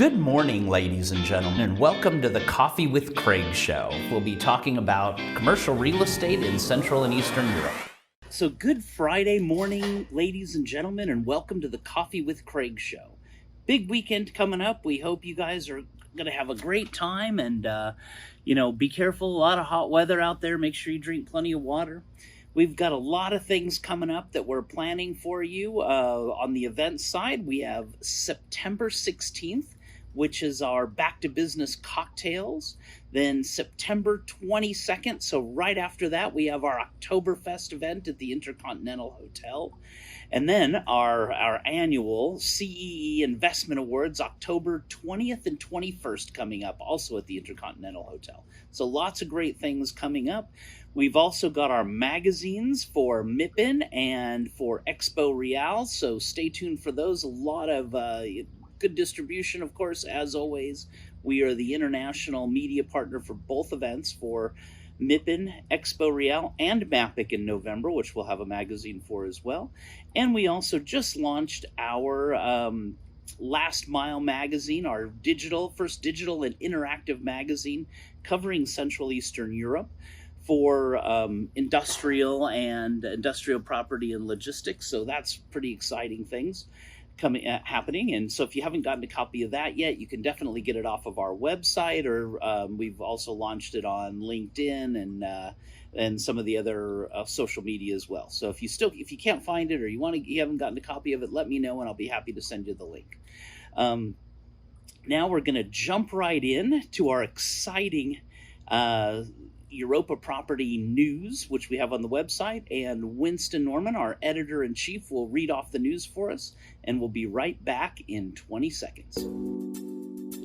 Good morning, ladies and gentlemen, and welcome to the Coffee with Craig show. We'll be talking about commercial real estate in Central and Eastern Europe. So good Friday morning, ladies and gentlemen, and welcome to the Coffee with Craig show. Big weekend coming up. We hope you guys are going to have a great time and, be careful. A lot of hot weather out there. Make sure you drink plenty of water. We've got a lot of things coming up that we're planning for you. On the event side, we have September 16th, which is our Back to Business cocktails. Then September 22nd, so right after that, we have our OctoberFest event at the InterContinental Hotel. And then our annual CEE Investment Awards, October 20th and 21st coming up, also at the InterContinental Hotel. So lots of great things coming up. We've also got our magazines for MIPIM and for EXPO Real, so stay tuned for those. A lot of good distribution, of course, as always. We are the international media partner for both events, for MIPIM, EXPO Real, and MAPIC in November, which we'll have a magazine for as well. And we also just launched our Last Mile magazine, our first digital and interactive magazine covering Central Eastern Europe for industrial property and logistics. So that's pretty exciting things happening. And so if you haven't gotten a copy of that yet, you can definitely get it off of our website, or we've also launched it on LinkedIn and some of the other social media as well. So if you can't find it, or you haven't gotten a copy of it, let me know and I'll be happy to send you the link. Now we're going to jump right in to our exciting Europa Property news, which we have on the website, and Winston Norman, our editor-in-chief, will read off the news for us, and we'll be right back in 20 seconds.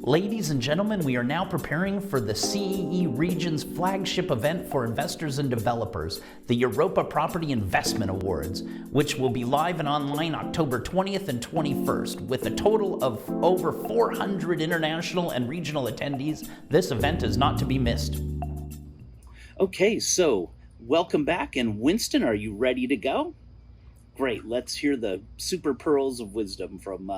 Ladies and gentlemen, we are now preparing for the CEE region's flagship event for investors and developers, the Europa Property Investment Awards, which will be live and online October 20th and 21st. With a total of over 400 international and regional attendees, this event is not to be missed. Okay, so welcome back. And Winston, are you ready to go? Great. Let's hear the super pearls of wisdom from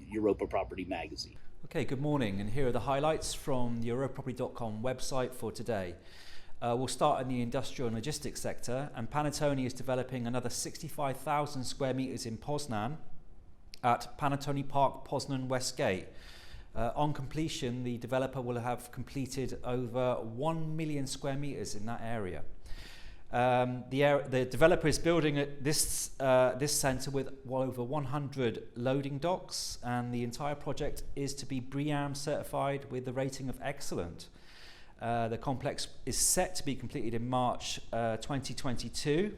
Europa Property Magazine. Okay, good morning. And here are the highlights from the EuropaProperty.com website for today. We'll start in the industrial and logistics sector. And Panattoni is developing another 65,000 square meters in Poznan at Panattoni Park, Poznan West Gate. On completion, the developer will have completed over 1 million square meters in that area. The developer is building this centre with over 100 loading docks, and the entire project is to be BREEAM certified with the rating of excellent. The complex is set to be completed in March 2022,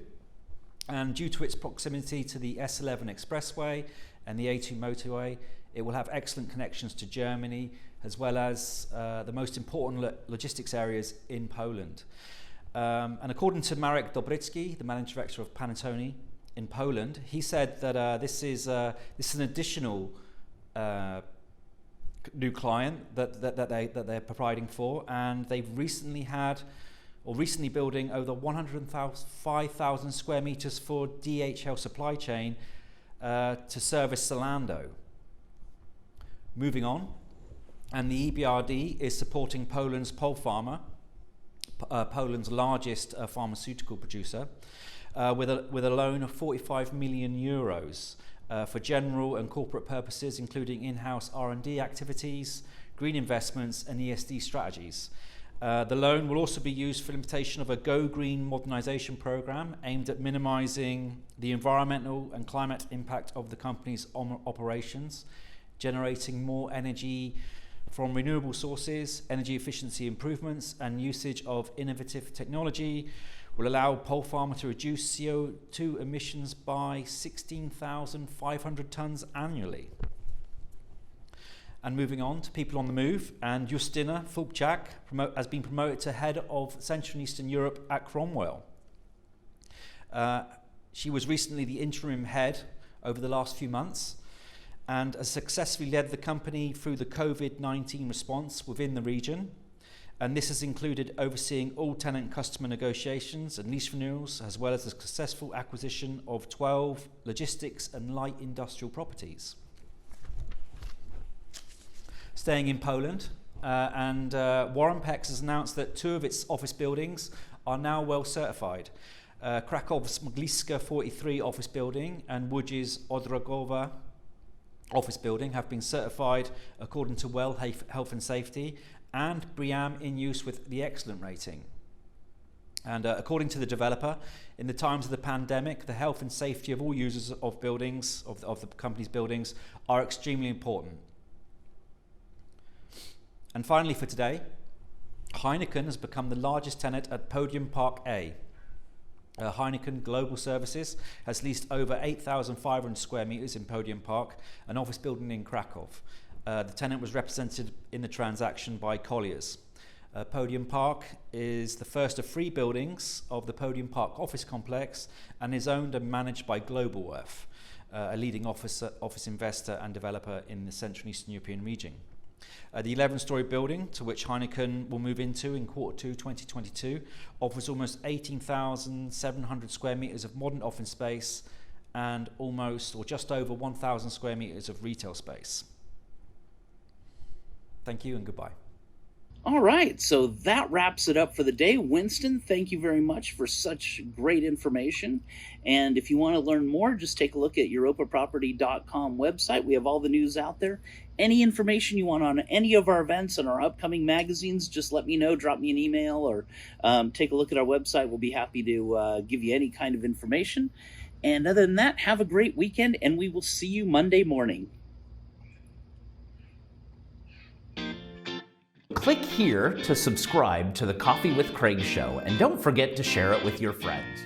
and due to its proximity to the S11 expressway and the A2 motorway, it will have excellent connections to Germany, as well as the most important logistics areas in Poland. And according to Marek Dobrycki, the managing director of Panattoni in Poland, he said that this is an additional new client that they're providing for, and they've recently building over 105,000 square meters for DHL supply chain to service Zalando. Moving on, and the EBRD is supporting Poland's Polpharma, Poland's largest pharmaceutical producer, with a loan of 45 million euros for general and corporate purposes, including in-house R&D activities, green investments, and ESG strategies. The loan will also be used for the implementation of a Go Green modernization program aimed at minimizing the environmental and climate impact of the company's operations, generating more energy from renewable sources. Energy efficiency improvements and usage of innovative technology will allow Polpharma to reduce CO2 emissions by 16,500 tons annually. And moving on to people on the move, and Justyna Fulpczak has been promoted to head of Central and Eastern Europe at Cromwell. She was recently the interim head over the last few months, and has successfully led the company through the COVID-19 response within the region. And this has included overseeing all tenant customer negotiations and lease renewals, as well as the successful acquisition of 12 logistics and light industrial properties. Staying in Poland, Warren Pex has announced that 2 of its office buildings are now well certified. Krakow's Mgliska 43 office building and Łódź's Odrogowa office building have been certified according to WELL Health and Safety and BREEAM in use with the Excellent rating. And according to the developer, in the times of the pandemic, the health and safety of all users of buildings, of the company's buildings, are extremely important. And finally for today, Heineken has become the largest tenant at Podium Park A. Heineken Global Services has leased over 8,500 square meters in Podium Park, an office building in Krakow. The tenant was represented in the transaction by Colliers. Podium Park is the first of 3 buildings of the Podium Park office complex and is owned and managed by Globalworth, a leading office investor and developer in the Central and Eastern European region. The 11-storey building, to which Heineken will move into in Q2 2022, offers almost 18,700 square meters of modern office space and just over 1,000 square meters of retail space. Thank you and goodbye. All right, so that wraps it up for the day. Winston, thank you very much for such great information. And if you want to learn more, just take a look at EuropaProperty.com website. We have all the news out there. Any information you want on any of our events and our upcoming magazines, just let me know, drop me an email, or take a look at our website. We'll be happy to give you any kind of information. And other than that, have a great weekend, and we will see you Monday morning. Click here to subscribe to the Coffee with Craig show, and don't forget to share it with your friends.